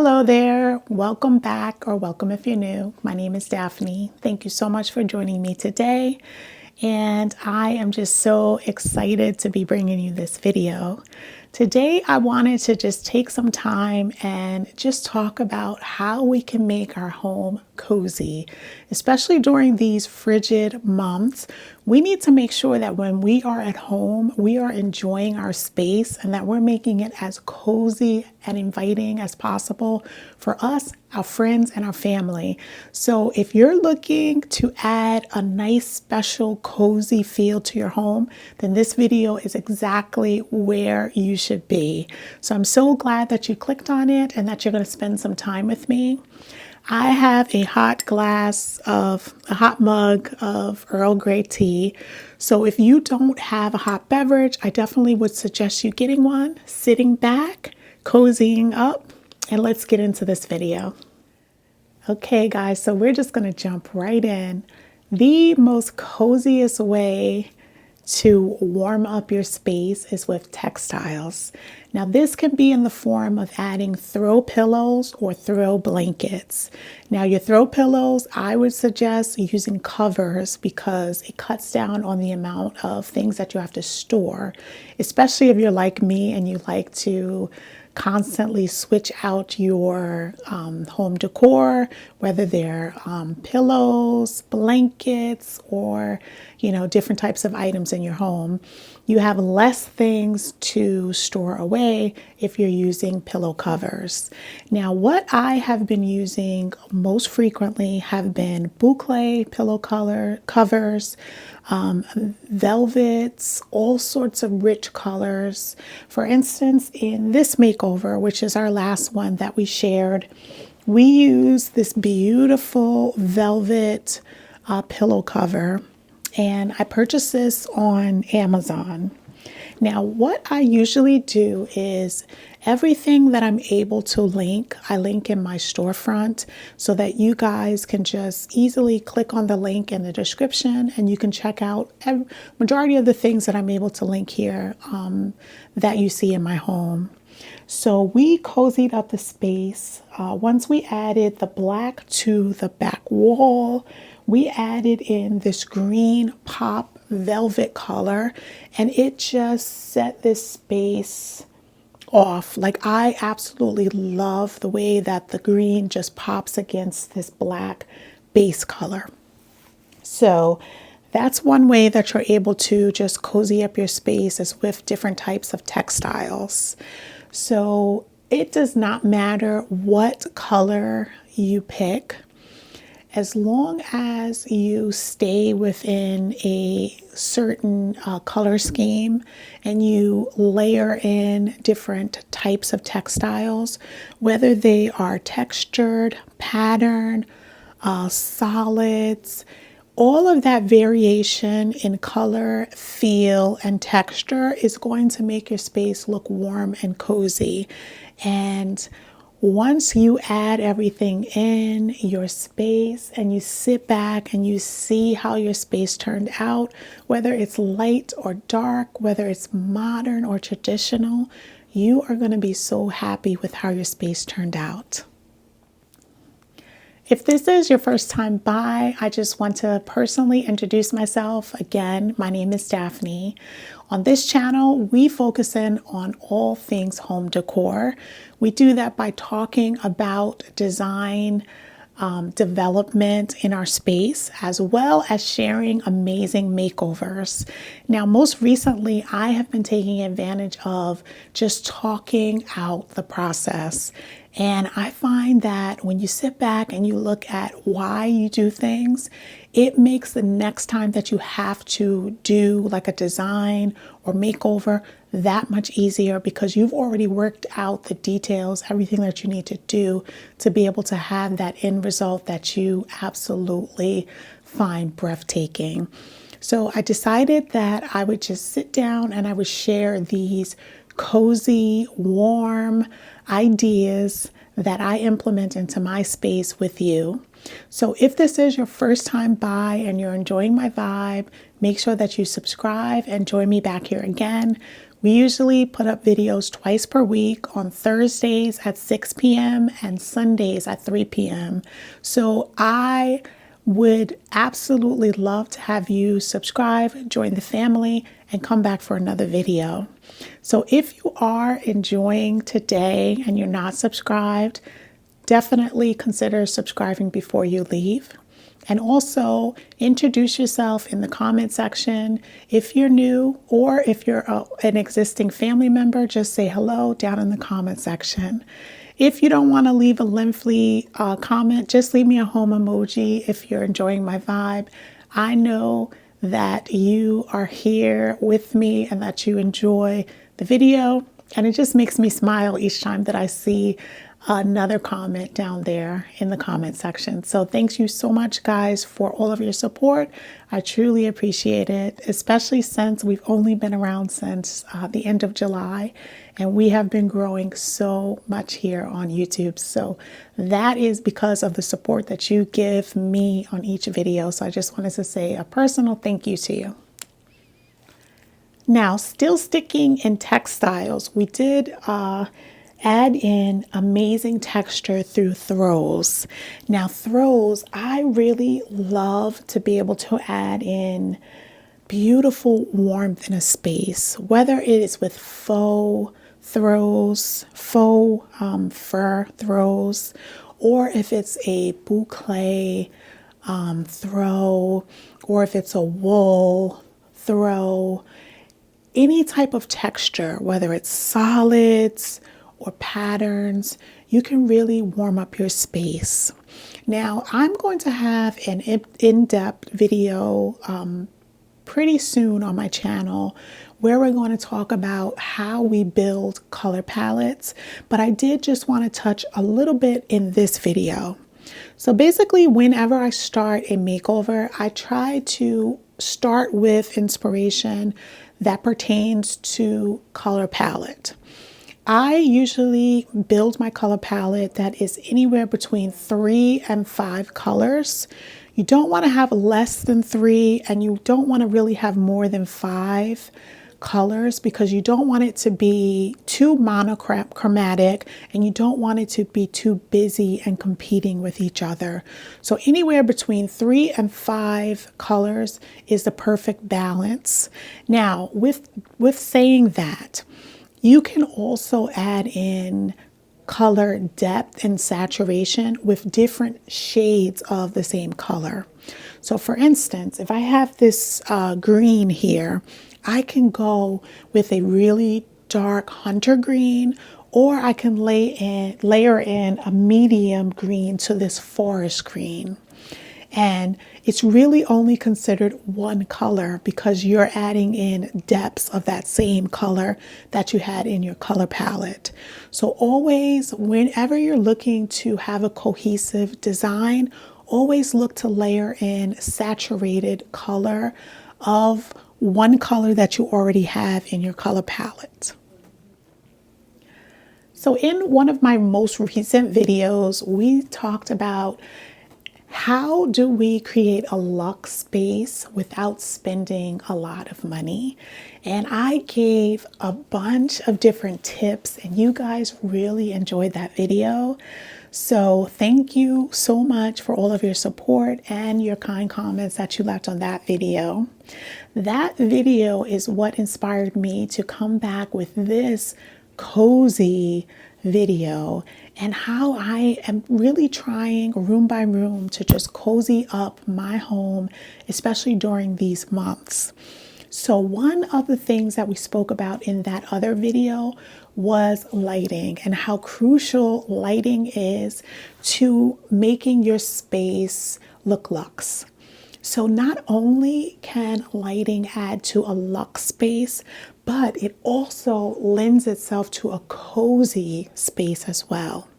Hello there. Welcome back, or welcome if you're new. My name is Daphne. Thank you so much for joining me today. And I am just so excited to be bringing you this video. Today, I wanted to just take some time and just talk about how we can make our home cozy, especially during these frigid months. We need to make sure that when we are at home, we are enjoying our space and that we're making it as cozy and inviting as possible for us, our friends, and our family. So if you're looking to add a nice, special, cozy feel to your home, then this video is exactly where you should be. So I'm so glad that you clicked on it and that you're going to spend some time with me. I have a hot mug of Earl Grey tea. So if you don't have a hot beverage, I definitely would suggest you getting one, sitting back, cozying up, and let's get into this video. Okay, guys, so we're just going to jump right in. The most coziest way to warm up your space is with textiles. Now, this can be in the form of adding throw pillows or throw blankets. Now, your throw pillows, I would suggest using covers because it cuts down on the amount of things that you have to store, especially if you're like me and you like to constantly switch out your home decor, whether they're pillows, blankets, or different types of items in your home. You have less things to store away if you're using pillow covers. Now, what I have been using most frequently have been boucle pillow covers, velvets, all sorts of rich colors. For instance, in this makeover, which is our last one that we shared, we use this beautiful velvet pillow cover, and I purchased this on Amazon. Now, what I usually do is everything that I'm able to link, I link in my storefront so that you guys can just easily click on the link in the description and you can check out majority of the things that I'm able to link here that you see in my home. So we cozied up the space. Once we added the black to the back wall, we added in this green pop velvet color, and it just set this space off. Like, I absolutely love the way that the green just pops against this black base color. So that's one way that you're able to just cozy up your space, is with different types of textiles. So it does not matter what color you pick, as long as you stay within a certain color scheme and you layer in different types of textiles, whether they are textured, pattern, solids, all of that variation in color, feel, and texture is going to make your space look warm and cozy. And once you add everything in your space and you sit back and you see how your space turned out, whether it's light or dark, whether it's modern or traditional, you are going to be so happy with how your space turned out. If this is your first time by, I just want to personally introduce myself. Again, my name is Daphne. On this channel, we focus in on all things home decor. We do that by talking about design, development in our space, as well as sharing amazing makeovers. Now, most recently, I have been taking advantage of just talking out the process. And I find that when you sit back and you look at why you do things, it makes the next time that you have to do like a design or makeover that much easier, because you've already worked out the details, everything that you need to do to be able to have that end result that you absolutely find breathtaking. So I decided that I would just sit down and I would share these cozy, warm ideas that I implement into my space with you. So if this is your first time by and you're enjoying my vibe, make sure that you subscribe and join me back here again We usually put up videos twice per week on Thursdays at 6 p.m. and Sundays at 3 p.m. So I would absolutely love to have you subscribe, join the family, and come back for another video. So if you are enjoying today and you're not subscribed, definitely consider subscribing before you leave. And also introduce yourself in the comment section. If you're new or if you're an existing family member, just say hello down in the comment section. If you don't want to leave a lengthy comment, just leave me a home emoji if you're enjoying my vibe. I know that you are here with me and that you enjoy the video. And it just makes me smile each time that I see another comment down there in the comment section. So thank you so much, guys, for all of your support. I truly appreciate it, especially since we've only been around since the end of July, and we have been growing so much here on YouTube. So that is because of the support that you give me on each video. So I just wanted to say a personal thank you to you. Now, still sticking in textiles, we did add in amazing texture through throws. Now, throws, I really love to be able to add in beautiful warmth in a space, whether it is with faux throws, faux fur throws, or if it's a boucle throw, or if it's a wool throw. Any type of texture, whether it's solids or patterns, you can really warm up your space. Now, I'm going to have an in-depth video pretty soon on my channel where we're going to talk about how we build color palettes, but I did just want to touch a little bit in this video. So basically, whenever I start a makeover, I try to start with inspiration that pertains to color palette. I usually build my color palette that is anywhere between 3 and 5 colors. You don't want to have less than 3, and you don't want to really have more than 5 colors because you don't want it to be too monochromatic and you don't want it to be too busy and competing with each other. So anywhere between 3 and 5 colors is the perfect balance. Now, with saying that, you can also add in color depth and saturation with different shades of the same color. So for instance, if I have this green here, I can go with a really dark hunter green, or I can layer in a medium green to this forest green. And it's really only considered one color because you're adding in depths of that same color that you had in your color palette. So always, whenever you're looking to have a cohesive design, always look to layer in saturated color of one color that you already have in your color palette. So in one of my most recent videos, we talked about how do we create a luxe space without spending a lot of money? And I gave a bunch of different tips, and you guys really enjoyed that video. So thank you so much for all of your support and your kind comments that you left on that video. That video is what inspired me to come back with this cozy video and how I am really trying room by room to just cozy up my home, especially during these months. So one of the things that we spoke about in that other video was lighting and how crucial lighting is to making your space look luxe. So not only can lighting add to a luxe space, but it also lends itself to a cozy space as well.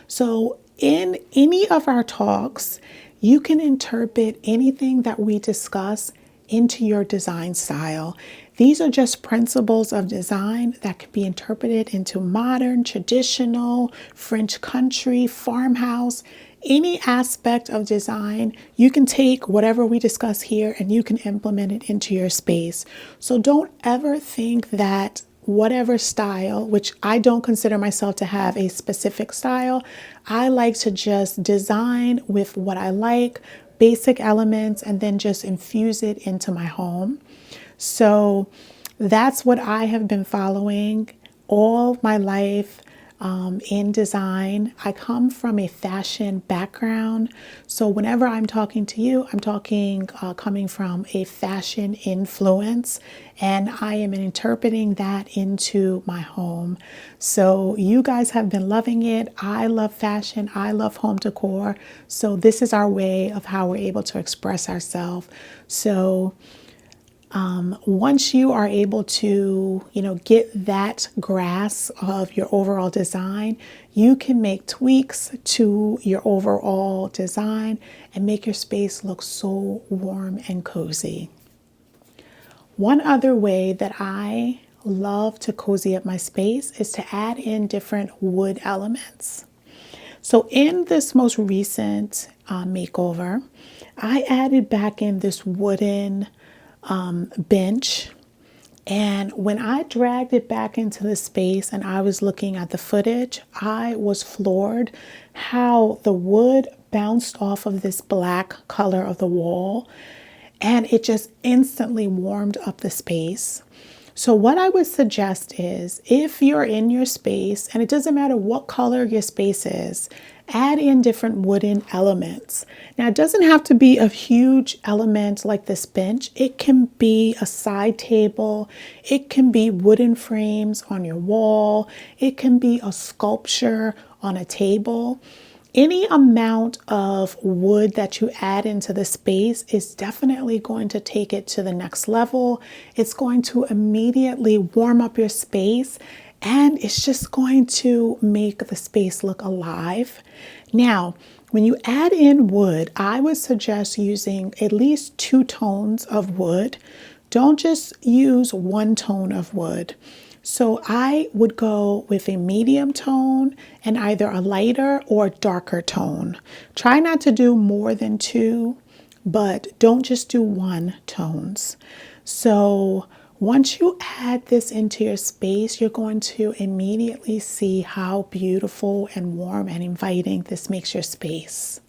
So in any of our talks, you can interpret anything that we discuss into your design style. These are just principles of design that can be interpreted into modern, traditional, French country, farmhouse, Any aspect of design, you can take whatever we discuss here and you can implement it into your space. So don't ever think that whatever style, which I don't consider myself to have a specific style, I like to just design with what I like, basic elements, and then just infuse it into my home. So that's what I have been following all my life in design. I come from a fashion background. So whenever I'm talking to you, I'm talking coming from a fashion influence, and I am interpreting that into my home. So you guys have been loving it. I love fashion. I love home decor. So this is our way of how we're able to express ourselves. So once you are able to, get that grasp of your overall design, you can make tweaks to your overall design and make your space look so warm and cozy. One other way that I love to cozy up my space is to add in different wood elements. So in this most recent makeover, I added back in this wooden bench. And when I dragged it back into the space and I was looking at the footage, I was floored how the wood bounced off of this black color of the wall, and it just instantly warmed up the space. So what I would suggest is, if you're in your space, and it doesn't matter what color your space is, add in different wooden elements. Now, it doesn't have to be a huge element like this bench. It can be a side table. It can be wooden frames on your wall. It can be a sculpture on a table. Any amount of wood that you add into the space is definitely going to take it to the next level. It's going to immediately warm up your space, and it's just going to make the space look alive. Now, when you add in wood, I would suggest using at least 2 tones of wood. Don't just use 1 tone of wood. So I would go with a medium tone and either a lighter or darker tone. Try not to do more than 2, but don't just do 1 tones. So once you add this into your space, you're going to immediately see how beautiful and warm and inviting this makes your space.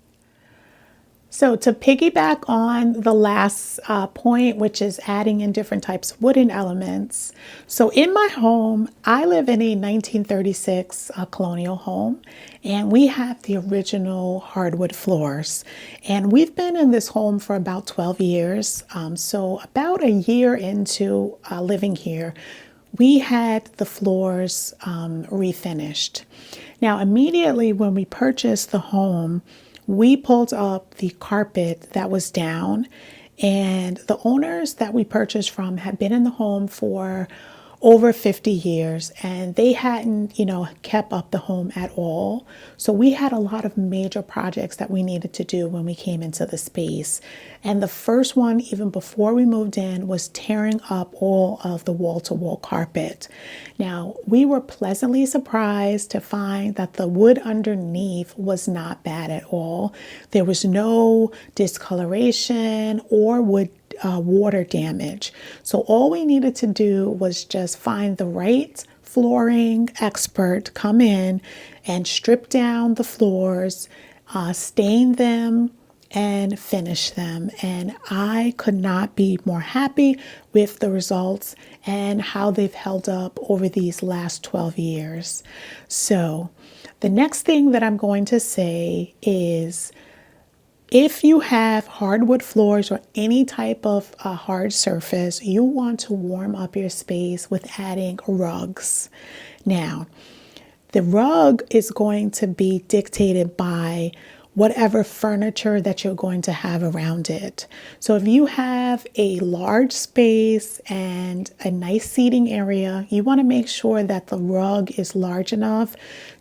So to piggyback on the last point, which is adding in different types of wooden elements. So in my home, I live in a 1936 colonial home, and we have the original hardwood floors. And we've been in this home for about 12 years. So about a year into living here, we had the floors refinished. Now, immediately when we purchased the home, we pulled up the carpet that was down, and the owners that we purchased from had been in the home for over 50 years, and they hadn't, kept up the home at all. So we had a lot of major projects that we needed to do when we came into the space. And the first one, even before we moved in, was tearing up all of the wall-to-wall carpet. Now, we were pleasantly surprised to find that the wood underneath was not bad at all. There was no discoloration or wood water damage. So all we needed to do was just find the right flooring expert, come in and strip down the floors, stain them, and finish them. And I could not be more happy with the results and how they've held up over these last 12 years. So the next thing that I'm going to say is, if you have hardwood floors or any type of hard surface, you want to warm up your space with adding rugs. Now, the rug is going to be dictated by whatever furniture that you're going to have around it. So if you have a large space and a nice seating area, you want to make sure that the rug is large enough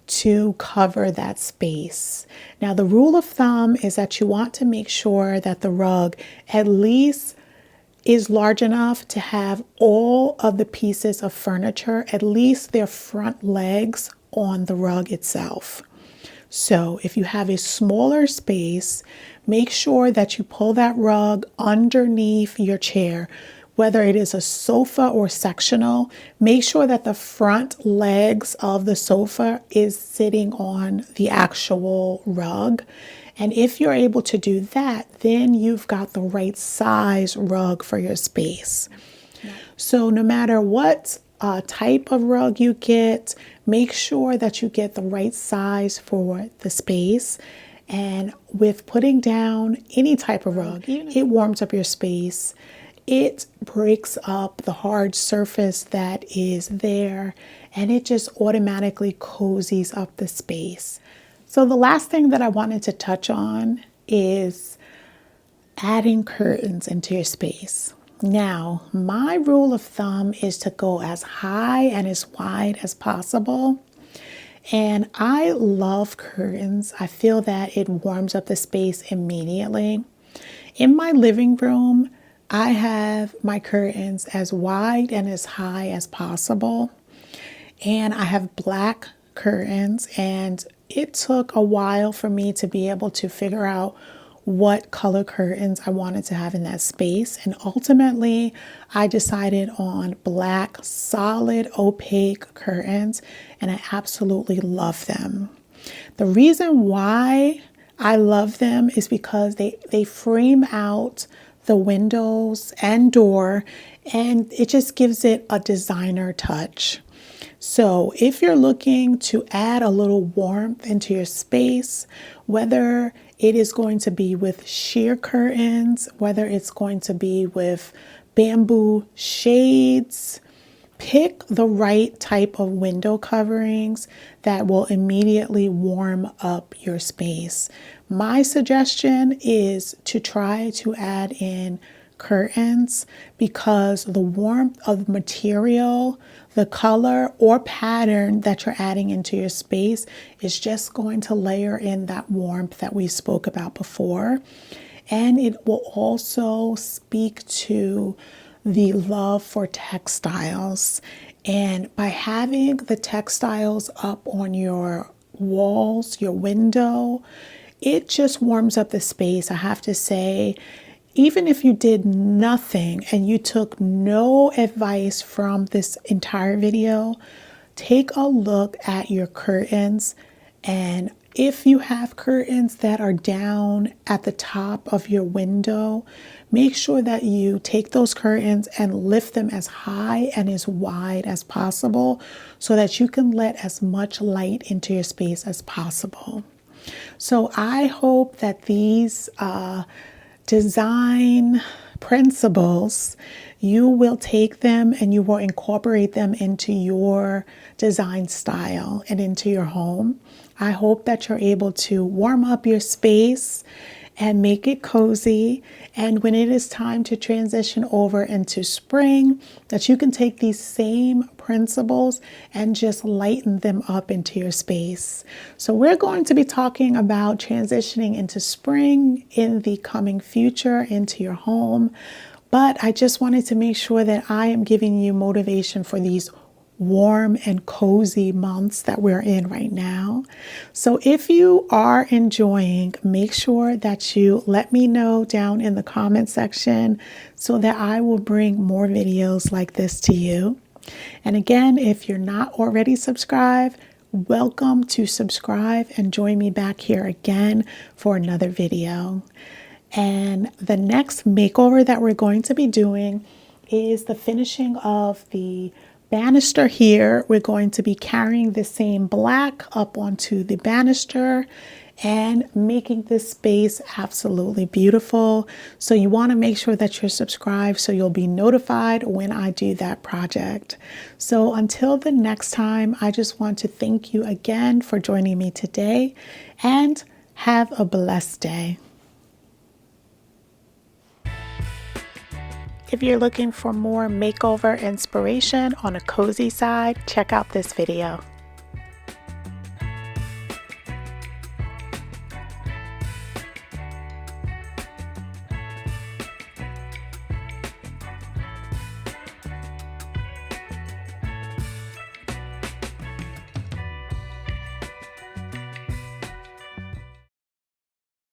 to cover that space. Now, the rule of thumb is that you want to make sure that the rug at least is large enough to have all of the pieces of furniture, at least their front legs, on the rug itself. So if you have a smaller space, make sure that you pull that rug underneath your chair. Whether it is a sofa or sectional, make sure that the front legs of the sofa is sitting on the actual rug. And if you're able to do that, then you've got the right size rug for your space. So no matter what type of rug you get, make sure that you get the right size for the space. And with putting down any type of rug, it warms up your space. It breaks up the hard surface that is there, and it just automatically cozies up the space. So the last thing that I wanted to touch on is adding curtains into your space. Now, my rule of thumb is to go as high and as wide as possible. And I love curtains. I feel that it warms up the space immediately. In my living room, I have my curtains as wide and as high as possible. And I have black curtains, and it took a while for me to be able to figure out what color curtains I wanted to have in that space. And ultimately, I decided on black, solid, opaque curtains, and I absolutely love them. The reason why I love them is because they frame out the windows and door, and it just gives it a designer touch. So if you're looking to add a little warmth into your space, whether it is going to be with sheer curtains, whether it's going to be with bamboo shades, pick the right type of window coverings that will immediately warm up your space. My suggestion is to try to add in curtains because the warmth of material, the color or pattern that you're adding into your space is just going to layer in that warmth that we spoke about before. And it will also speak to the love for textiles. And by having the textiles up on your walls, your window, it just warms up the space. I have to say, even if you did nothing and you took no advice from this entire video, take a look at your curtains. And if you have curtains that are down at the top of your window, make sure that you take those curtains and lift them as high and as wide as possible so that you can let as much light into your space as possible. So I hope that these design principles, you will take them and you will incorporate them into your design style and into your home. I hope that you're able to warm up your space and make it cozy. And when it is time to transition over into spring, that you can take these same principles and just lighten them up into your space. So we're going to be talking about transitioning into spring in the coming future into your home. But I just wanted to make sure that I am giving you motivation for these warm and cozy months that we're in right now. So if you are enjoying, make sure that you let me know down in the comment section so that I will bring more videos like this to you. And again, if you're not already subscribed, welcome to subscribe and join me back here again for another video. And the next makeover that we're going to be doing is the finishing of the banister here. We're going to be carrying the same black up onto the banister and making this space absolutely beautiful. So you want to make sure that you're subscribed so you'll be notified when I do that project. So until the next time, I just want to thank you again for joining me today and have a blessed day. If you're looking for more makeover inspiration on a cozy side, check out this video.